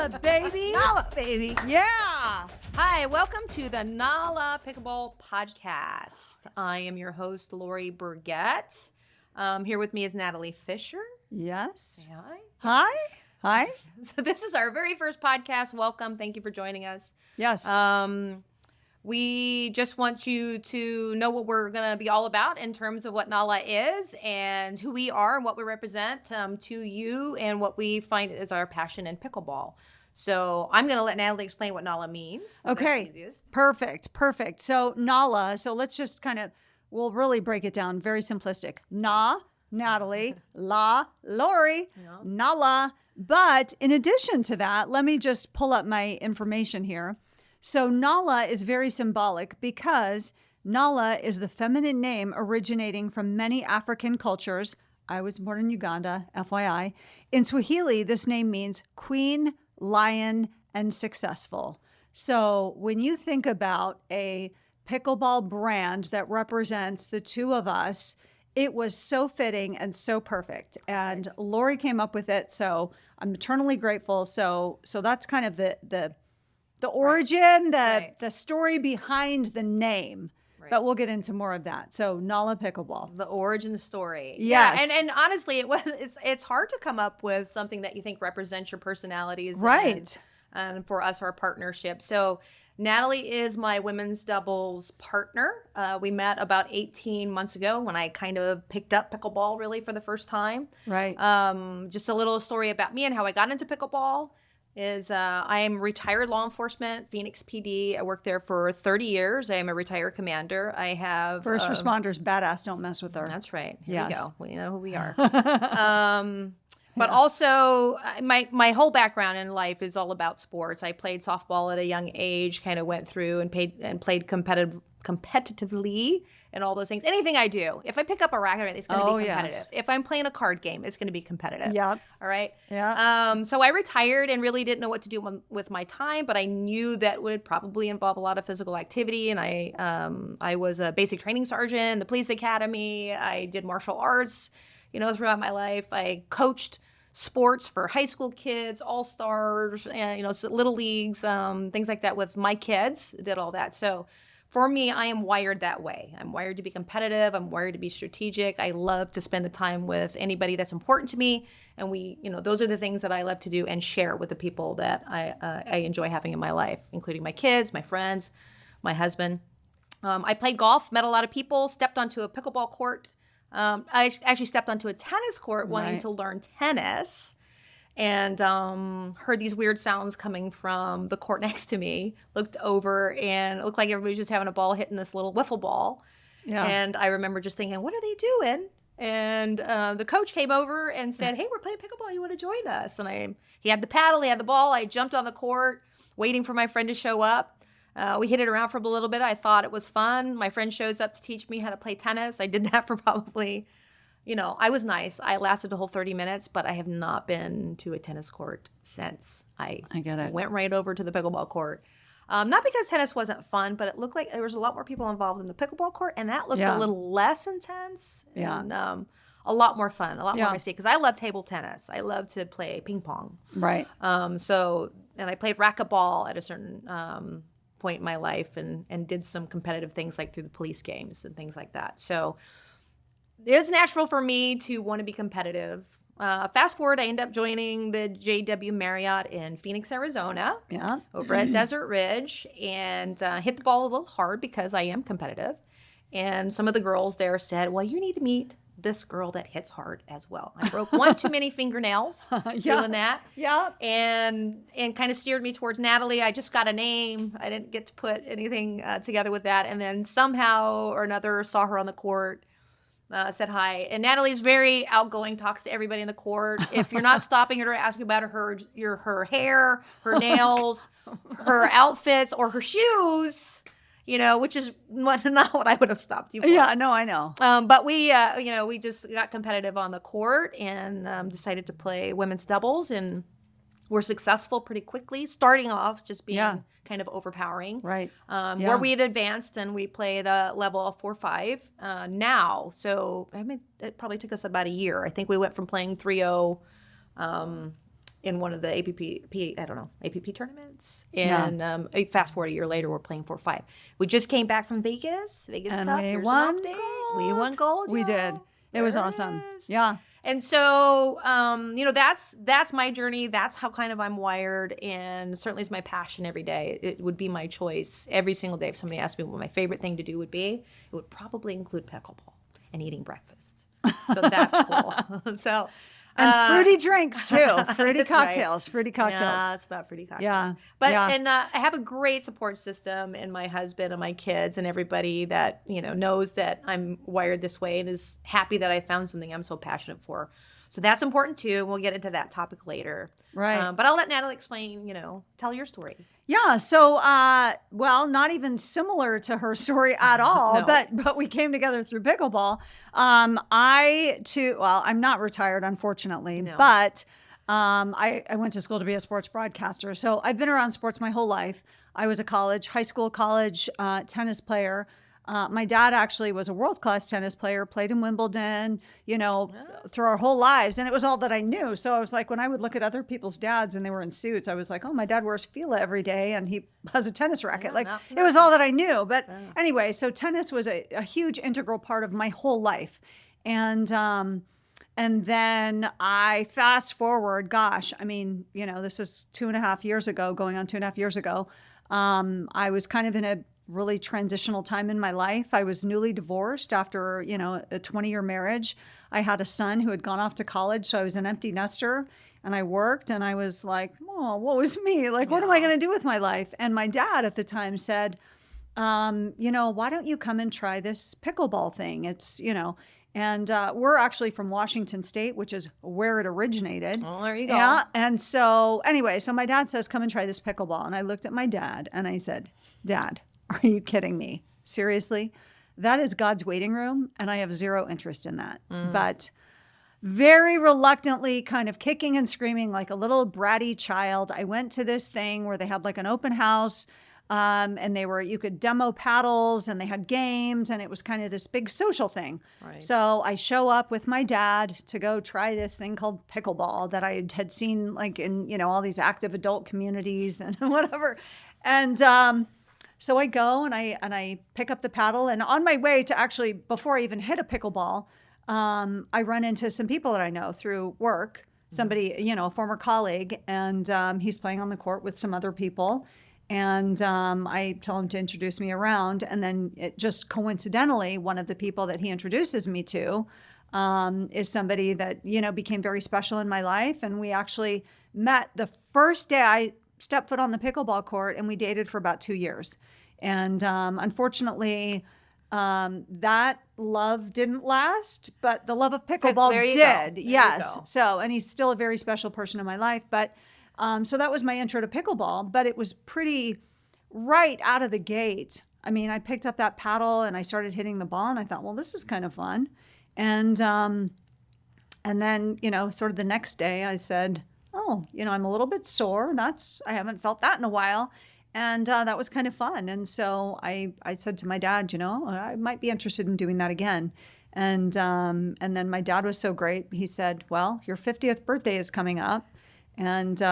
NaLa, baby. NaLa, baby. Yeah. Hi, welcome to the NaLa Pickleball Podcast. I am your host, Lauri Burgett. Here with me is Natalie Fisher. Yes. Say hi. Hi. Hi. So this is our very first podcast. Welcome. Thank you for joining us. Yes. We just want you to know what we're going to be all about in terms of what NaLa is and who we are and what we represent to you and what we find is our passion in pickleball. So I'm going to let Natalie explain what NaLa means. Okay. Perfect. So NaLa, so let's just we'll really break it down very simplistic. Na, Natalie, La, Lauri, NaLa. But in addition to that, let me just pull up my information here. So NaLa is very symbolic because NaLa is the feminine name originating from many African cultures. I was born in Uganda, FYI. In Swahili, this name means queen, lion, and successful. So when you think about a pickleball brand that represents the two of us, it was so fitting and so perfect. And Lauri came up with it, so I'm eternally grateful. So that's kind of the origin, the story behind the name. Right. But we'll get into more of that. So NaLa Pickleball. The origin story. Yes. Yeah. And honestly, it's hard to come up with something that you think represents your personalities. Right. And for us, our partnership. So Natalie is my women's doubles partner. We met about 18 months ago when I kind of picked up pickleball really for the first time. Right. Just a little story about me and how I got into pickleball is I am retired law enforcement, Phoenix PD. I worked there for 30 years. I am a retired commander. I have... First responders, badass, don't mess with her. That's right. Here we go. We know who we are. But also, my whole background in life is all about sports. I played softball at a young age, kind of went through and played competitively and all those things. Anything I do, if I pick up a racket, it's going to be competitive. Yes. If I'm playing a card game, it's going to be competitive. Yeah. All right. Yeah. So I retired and really didn't know what to do with my time, but I knew that would probably involve a lot of physical activity. And I was a basic training sergeant in the police academy. I did martial arts, throughout my life. I coached sports for high school kids, all-stars, and, so little leagues, things like that with my kids, did all that. So for me, I am wired that way. I'm wired to be competitive. I'm wired to be strategic. I love to spend the time with anybody that's important to me. And those are the things that I love to do and share with the people that I enjoy having in my life, including my kids, my friends, my husband. I played golf, met a lot of people, stepped onto a pickleball court. I actually stepped onto a tennis court wanting to learn tennis and heard these weird sounds coming from the court next to me, looked over and it looked like everybody was just having a ball hitting this little wiffle ball. Yeah. And I remember just thinking, what are they doing? And the coach came over and said, hey, we're playing pickleball. You want to join us? And he had the paddle, he had the ball. I jumped on the court waiting for my friend to show up. We hit it around for a little bit. I thought it was fun. My friend shows up to teach me how to play tennis. I did that for probably, I was nice. I lasted the whole 30 minutes, but I have not been to a tennis court since. I get it. Went right over to the pickleball court. Not because tennis wasn't fun, but it looked like there was a lot more people involved in the pickleball court, and that looked a little less intense and a lot more fun, a lot more my speed. Because I love table tennis. I love to play ping pong. Right. And I played racquetball at a certain point in my life and did some competitive things like through the police games and things like that. So it's natural for me to want to be competitive. Fast forward, I end up joining the JW Marriott in Phoenix, Arizona, over at Desert Ridge, and hit the ball a little hard because I am competitive. And some of the girls there said, well, you need to meet this girl that hits hard as well. I broke one too many fingernails doing that. Yeah. And kind of steered me towards Natalie. I just got a name. I didn't get to put anything together with that. And then somehow or another saw her on the court, said hi. And Natalie's very outgoing, talks to everybody in the court. If you're not stopping her to ask about her hair, her nails, her outfits, or her shoes, which is not what I would have stopped you for. Yeah, no, I know. But we just got competitive on the court and decided to play women's doubles, and were successful pretty quickly, starting off just being kind of overpowering. Right. Where we had advanced and we played a level of 4-5 now. So, it probably took us about a year. I think we went from playing 3-0 in one of the APP tournaments. And fast forward a year later, we're playing 4-5. We just came back from Vegas And Cup. we Here's won an update. gold. We won gold. We y'all. did. It was There awesome. is. Yeah. And so, that's my journey. That's how kind of I'm wired. And certainly it's my passion every day. It would be my choice every single day. If somebody asked me what my favorite thing to do would be, it would probably include pickleball and eating breakfast. So that's cool. So, And fruity drinks too. Fruity that's right. cocktails. Fruity cocktails. Yeah, it's about fruity cocktails. Yeah. But Yeah. and I have a great support system in my husband and my kids and everybody that, knows that I'm wired this way and is happy that I found something I'm so passionate for. So that's important too. We'll get into that topic later. Right. But I'll let Natalie explain, tell your story. Yeah. So, not even similar to her story at all, No. but we came together through pickleball. I'm not retired, unfortunately, No. but I went to school to be a sports broadcaster. So I've been around sports my whole life. I was a high school, college tennis player. My dad actually was a world-class tennis player, played in Wimbledon, through our whole lives. And it was all that I knew. So I was like, when I would look at other people's dads and they were in suits, I was like, oh, my dad wears Fila every day and he has a tennis racket. It was all that I knew. But anyway, so tennis was a huge integral part of my whole life. And then I fast forward, this is 2.5 years ago, going on 2.5 years ago. I was kind of in a really transitional time in my life. I was newly divorced after, a 20-year marriage. I had a son who had gone off to college, so I was an empty nester, and I worked, and I was like, oh, what was me? Like, what am I going to do with my life? And my dad at the time said, why don't you come and try this pickleball thing? It's, and we're actually from Washington State, which is where it originated. Oh, there you go. Yeah. And so anyway, so my dad says, come and try this pickleball. And I looked at my dad and I said, Dad, are you kidding me? Seriously? That is God's waiting room, and I have zero interest in that. But very reluctantly, kind of kicking and screaming like a little bratty child, I went to this thing where they had like an open house, and you could demo paddles, and they had games, and it was kind of this big social thing. Right. So I show up with my dad to go try this thing called pickleball that I had seen like in, all these active adult communities and whatever. And so I go and I pick up the paddle, and on my way to actually, before I even hit a pickleball, I run into some people that I know through work, somebody, a former colleague, and he's playing on the court with some other people. And I tell him to introduce me around. And then it just coincidentally, one of the people that he introduces me to is somebody that, became very special in my life. And we actually met the first day I stepped foot on the pickleball court, and we dated for about 2 years. And unfortunately, that love didn't last, but the love of pickleball did. Yes. So, and he's still a very special person in my life. But so that was my intro to pickleball, but it was pretty right out of the gate. I mean, I picked up that paddle and I started hitting the ball, and I thought, well, this is kind of fun. And then, sort of the next day I said, oh, I'm a little bit sore. I haven't felt that in a while. And that was kind of fun. And so I said to my dad, I might be interested in doing that again. And then my dad was so great. He said, well, your 50th birthday is coming up. And,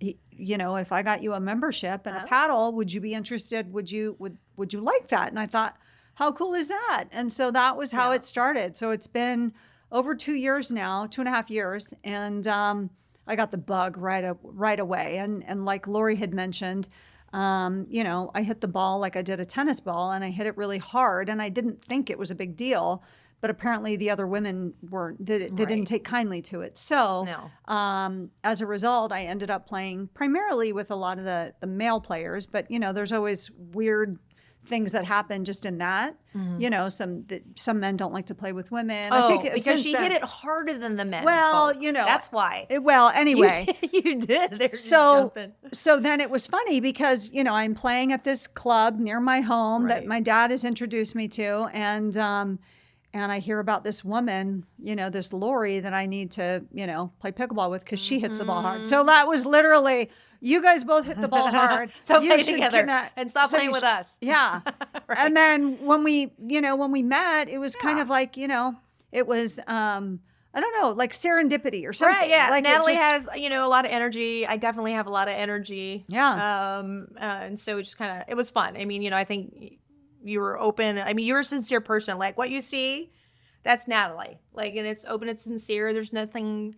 if I got you a membership and a paddle, would you be interested? Would you like that? And I thought, how cool is that? And so that was how it started. So it's been over 2 years now, 2.5 years. And I got the bug right away. And like Lauri had mentioned, I hit the ball like I did a tennis ball, and I hit it really hard, and I didn't think it was a big deal, but apparently the other women they didn't take kindly to it. So as a result, I ended up playing primarily with a lot of the male players, but there's always weird things that happen just in that. Some men don't like to play with women. Oh, I think because she hit it harder than the men. Well, folks. That's why. Anyway. You did. There's so then it was funny because, I'm playing at this club near my home that my dad has introduced me to. And I hear about this woman, this Lauri that I need to, play pickleball with because she hits the ball hard. So that was literally, you guys both hit the ball hard. So play together and stop playing with us. Yeah. Right. And then when we met, it was kind of like, it was, I don't know, like serendipity or something. Right, yeah. Like Natalie has, a lot of energy. I definitely have a lot of energy. Yeah. And so it just kind of, it was fun. I mean, I think you were open. I mean, you're a sincere person. Like what you see, that's Natalie. Like, and it's open and sincere. There's nothing.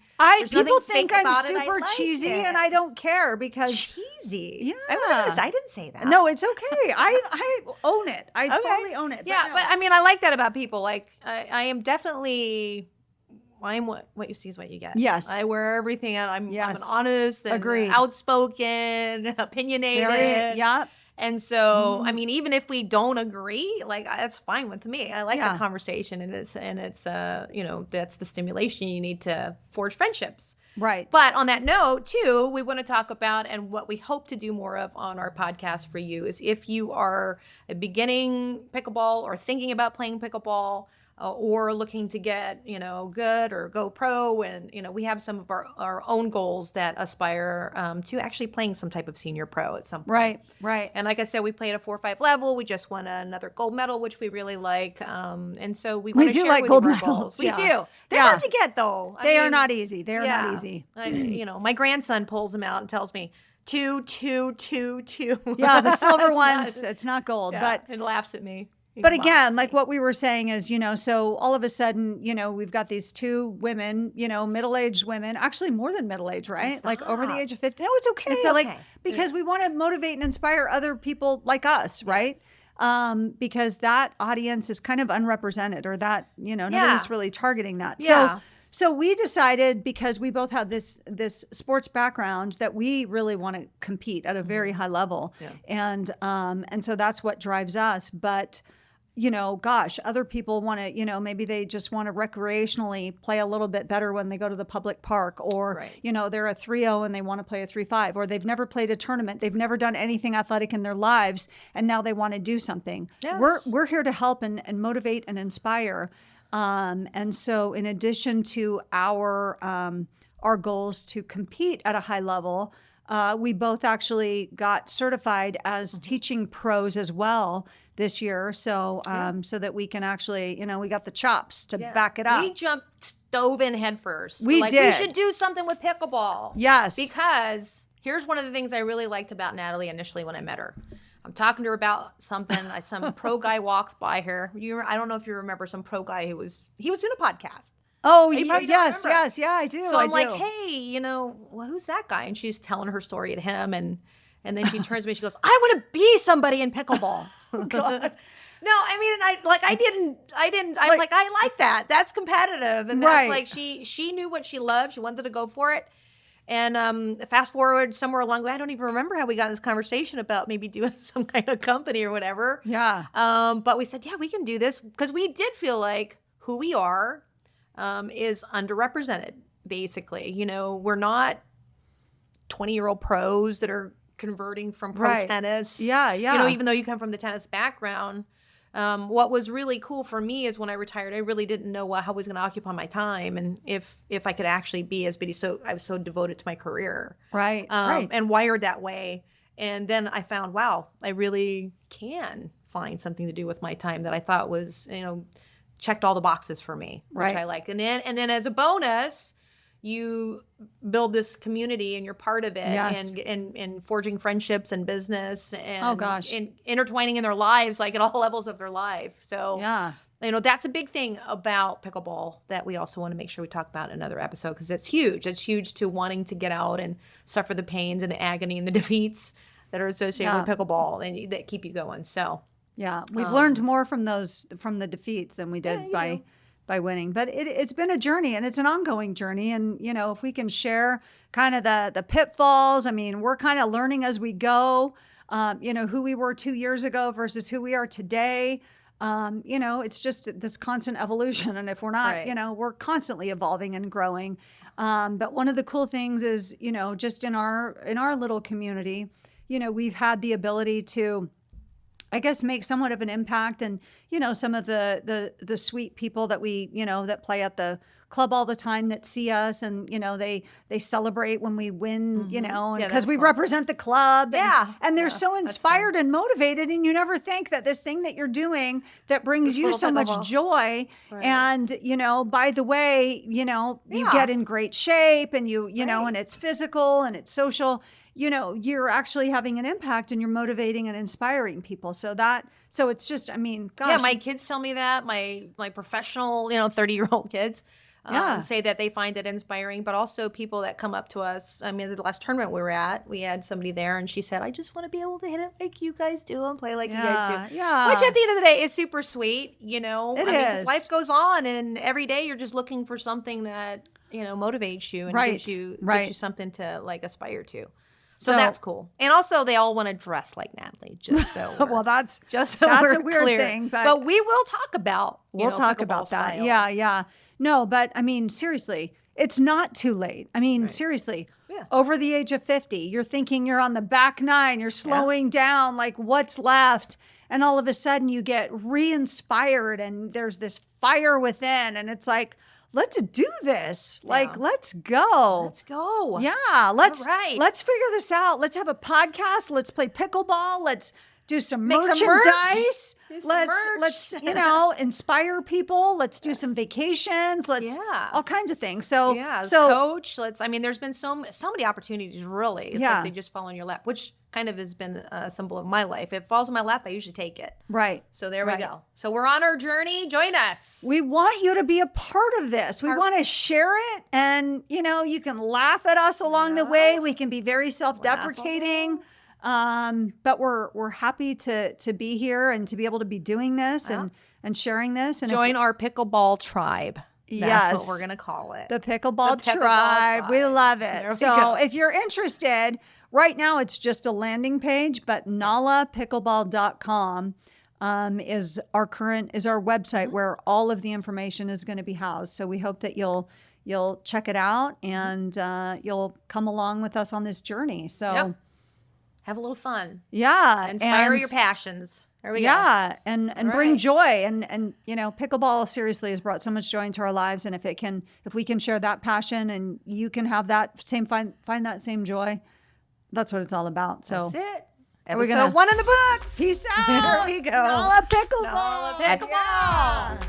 People think I'm about it. super I like cheesy, it. and I don't care because cheesy. Yeah, I didn't say that. No, it's okay. I own it. I totally own it. Yeah, but I mean, I like that about people. Like, I am definitely. I'm what you see is what you get. Yes. I wear everything out. I'm an Yes. honest and Agreed. outspoken, opinionated. Yeah. And so, I mean, even if we don't agree, like that's fine with me. I like the conversation, and it's that's the stimulation you need to forge friendships. Right. But on that note, too, we want to talk about, and what we hope to do more of on our podcast for you is if you are a beginning pickleball or thinking about playing pickleball, or looking to get, good or go pro. And, we have some of our own goals that aspire to actually playing some type of senior pro at some point. Right. And like I said, we play at a 4-5 level. We just won another gold medal, which we really like. And so we want to share like with gold you our medals. goals. We Yeah. do. They're hard to get, though. They are not easy. They are not easy. My grandson pulls them out and tells me, 2, 2, 2, 2. Yeah, the silver ones, it's not gold. But it laughs at me. But again, like what we were saying is, so all of a sudden, we've got these two women, middle-aged women, actually more than middle-aged, right? Stop. Like over the age of 50. No, it's okay. It's okay. Like, because we want to motivate and inspire other people like us, right? Because that audience is kind of unrepresented, or that, nobody's really targeting that. Yeah. So we decided, because we both have this sports background, that we really want to compete at a very high level. Yeah. And so that's what drives us. But other people want to, maybe they just want to recreationally play a little bit better when they go to the public park, or, they're a 3-0 and they want to play a 3-5, or they've never played a tournament. They've never done anything athletic in their lives, and now they want to do something. Yes. We're here to help and motivate and inspire. And so in addition to our goals to compete at a high level, we both actually got certified as teaching pros as well this year. So, so that we can actually, we got the chops to back it up. We jumped stove in head first. We did. We should do something with pickleball. Yes. Because here's one of the things I really liked about Natalie initially when I met her. I'm talking to her about something. Some pro guy walks by her. I don't know if you remember some pro guy he was doing a podcast. Oh, yes, yeah, I do. So I'm like, hey, well, who's that guy? And she's telling her story to him, and then she turns to me, she goes, I want to be somebody in pickleball. Oh, God. No, I mean, I'm like, I like that. That's competitive, and that's like she knew what she loved. She wanted to go for it. And fast forward somewhere along the way, I don't even remember how we got this conversation about maybe doing some kind of company or whatever. Yeah. But we said, yeah, we can do this, because we did feel like who we are is underrepresented, basically. We're not 20-year-old pros that are converting from pro tennis. Yeah. Even though you come from the tennis background. What was really cool for me is when I retired, I really didn't know how I was going to occupy my time, and if I could actually be as busy. So I was so devoted to my career, right, and wired that way. And then I found, wow, I really can find something to do with my time that I thought was, checked all the boxes for me, which I liked. And then as a bonus, you build this community and you're part of it, and forging friendships and business, and and intertwining in their lives, like at all levels of their life. So that's a big thing about pickleball that we also want to make sure we talk about in another episode, because it's huge. It's huge to wanting to get out and suffer the pains and the agony and the defeats that are associated with pickleball and that keep you going. So we've learned more from the defeats than we did by winning. But it's been a journey, and it's an ongoing journey. And, if we can share kind of the pitfalls, I mean, we're kind of learning as we go, who we were 2 years ago versus who we are today. It's just this constant evolution. And if we're not, we're constantly evolving and growing. But one of the cool things is, just in our little community, we've had the ability to I guess, make somewhat of an impact. And, some of the sweet people that we, that play at the club all the time that see us and, they celebrate when we win, and because we represent the club. And they're so inspired and motivated. And you never think that this thing that you're doing that brings you so much joy. Right. And, by the way, you get in great shape and you know, and it's physical and it's social. You're actually having an impact and you're motivating and inspiring people. So it's just, I mean, gosh. Yeah, my kids tell me that. My professional, 30-year-old kids say that they find it inspiring, but also people that come up to us. I mean, the last tournament we were at, we had somebody there and she said, I just want to be able to hit it like you guys do and play like you guys do. Yeah. Which at the end of the day is super sweet, It is. Because life goes on and every day you're just looking for something that, motivates you and gives you something to like aspire to. So that's cool. And also they all want to dress like Natalie, just so well, that's a weird thing. But we will talk about talk about that. Style. Yeah. No, but I mean, seriously, it's not too late. I mean, seriously, over the age of 50, you're thinking you're on the back nine, you're slowing down, like what's left. And all of a sudden you get re-inspired and there's this fire within and it's like, let's do this. Like, let's go. Let's go. Yeah. Let's figure this out. Let's have a podcast. Let's play pickleball. Let's do some merchandise. Let's inspire people. Let's do some vacations. Let's all kinds of things. So coach. There's been so many opportunities. Really, it's like they just fall in your lap, which kind of has been a symbol of my life. If it falls in my lap, I usually take it. Right. So there we go. So we're on our journey. Join us. We want you to be a part of this. We want to share it, and you can laugh at us along the way. We can be very self-deprecating. But we're happy to be here and to be able to be doing this and sharing this. And join our pickleball tribe. That's what we're going to call it. The pickleball tribe. We love it. So if you're interested, right now it's just a landing page, but nalapickleball.com is our website where all of the information is going to be housed. So we hope that you'll check it out and you'll come along with us on this journey. So have a little fun. Yeah. Inspire your passions. There we go. Yeah. And bring joy. And pickleball seriously has brought so much joy into our lives. And if we can share that passion and you can have that find that same joy, that's what it's all about. So that's it. Episode 1 in the books. Peace out. There we go. NaLa Pickleball. NaLa Pickleball.